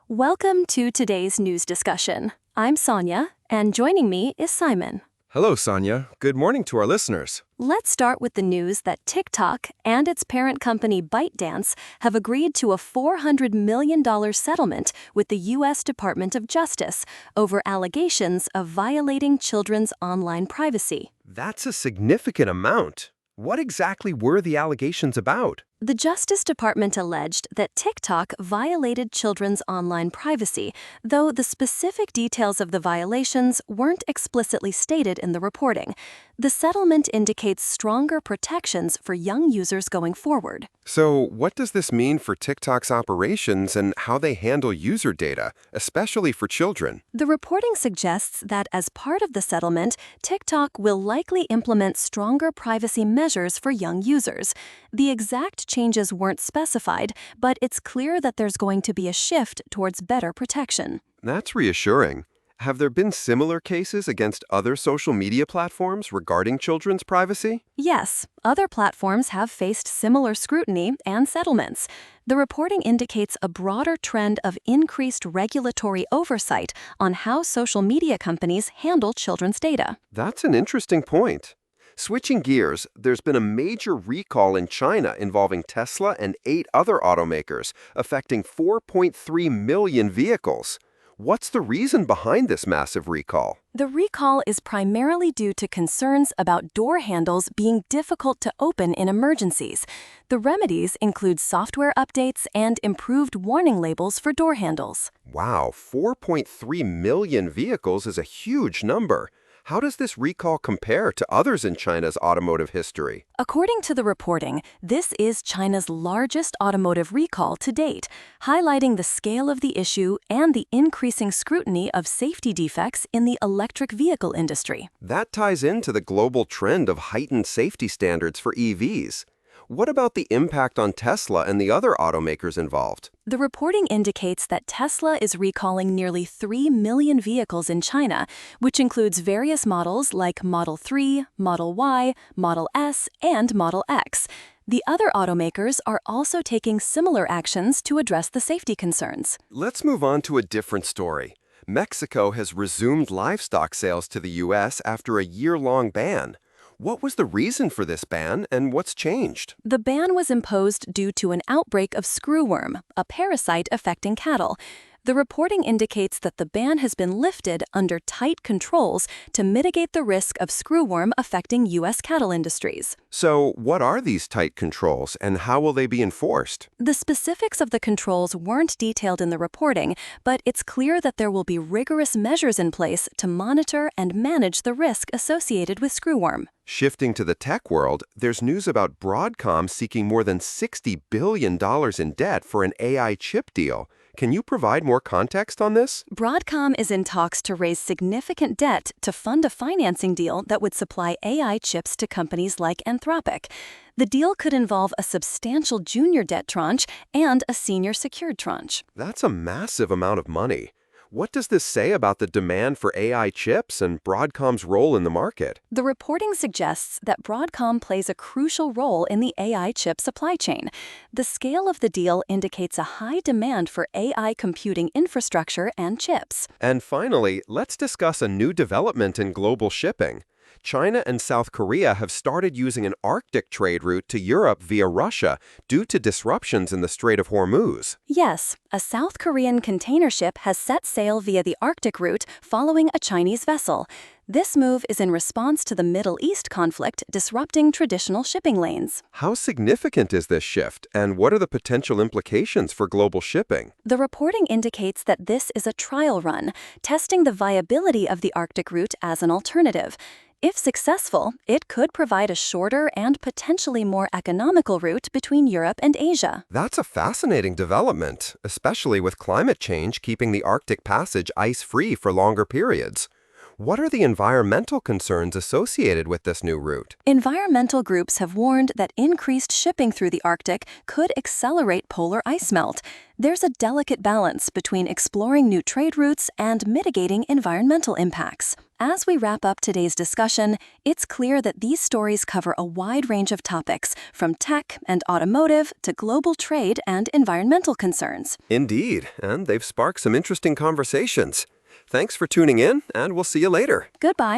Welcome to today's news discussion. I'm Sonia, and joining me is Simon. Hello, Sonia. Good morning to our listeners. Let's start with the news that TikTok and its parent company ByteDance have agreed to a $400 million settlement with the U.S. Department of Justice over allegations of violating children's online privacy. That's a significant amount. What exactly were the allegations about? The Justice Department alleged that TikTok violated children's online privacy, though the specific details of the violations weren't explicitly stated in the reporting. The settlement indicates stronger protections for young users going forward. So, what does this mean for TikTok's operations and how they handle user data, especially for children? The reporting suggests that as part of the settlement, TikTok will likely implement stronger privacy measures for young users. The exact changes weren't specified, but it's clear that there's going to be a shift towards better protection. That's reassuring. Have there been similar cases against other social media platforms regarding children's privacy? Yes, other platforms have faced similar scrutiny and settlements. The reporting indicates a broader trend of increased regulatory oversight on how social media companies handle children's data. That's an interesting point. Switching gears, there's been a major recall in China involving Tesla and 8 other automakers, affecting 4.3 million vehicles. What's the reason behind this massive recall? The recall is primarily due to concerns about door handles being difficult to open in emergencies. The remedies include software updates and improved warning labels for door handles. Wow, 4.3 million vehicles is a huge number. How does this recall compare to others in China's automotive history? According to the reporting, this is China's largest automotive recall to date, highlighting the scale of the issue and the increasing scrutiny of safety defects in the electric vehicle industry. That ties into the global trend of heightened safety standards for EVs. What about the impact on Tesla and the other automakers involved? The reporting indicates that Tesla is recalling nearly 3 million vehicles in China, which includes various models like Model 3, Model Y, Model S, and Model X. The other automakers are also taking similar actions to address the safety concerns. Let's move on to a different story. Mexico has resumed livestock sales to the U.S. after a year-long ban. What was the reason for this ban, and what's changed? The ban was imposed due to an outbreak of screwworm, a parasite affecting cattle. The reporting indicates that the ban has been lifted under tight controls to mitigate the risk of screwworm affecting U.S. cattle industries. So, what are these tight controls, and how will they be enforced? The specifics of the controls weren't detailed in the reporting, but it's clear that there will be rigorous measures in place to monitor and manage the risk associated with screwworm. Shifting to the tech world, there's news about Broadcom seeking more than $60 billion in debt for an AI chip deal. Can you provide more context on this? Broadcom is in talks to raise significant debt to fund a financing deal that would supply AI chips to companies like Anthropic. The deal could involve a substantial junior debt tranche and a senior secured tranche. That's a massive amount of money. What does this say about the demand for AI chips and Broadcom's role in the market? The reporting suggests that Broadcom plays a crucial role in the AI chip supply chain. The scale of the deal indicates a high demand for AI computing infrastructure and chips. And finally, let's discuss a new development in global shipping. China and South Korea have started using an Arctic trade route to Europe via Russia due to disruptions in the Strait of Hormuz. Yes, a South Korean container ship has set sail via the Arctic route following a Chinese vessel. This move is in response to the Middle East conflict disrupting traditional shipping lanes. How significant is this shift, and what are the potential implications for global shipping? The reporting indicates that this is a trial run, testing the viability of the Arctic route as an alternative. If successful, it could provide a shorter and potentially more economical route between Europe and Asia. That's a fascinating development, especially with climate change keeping the Arctic Passage ice-free for longer periods. What are the environmental concerns associated with this new route? Environmental groups have warned that increased shipping through the Arctic could accelerate polar ice melt. There's a delicate balance between exploring new trade routes and mitigating environmental impacts. As we wrap up today's discussion, it's clear that these stories cover a wide range of topics, from tech and automotive to global trade and environmental concerns. Indeed, and they've sparked some interesting conversations. Thanks for tuning in, and we'll see you later. Goodbye.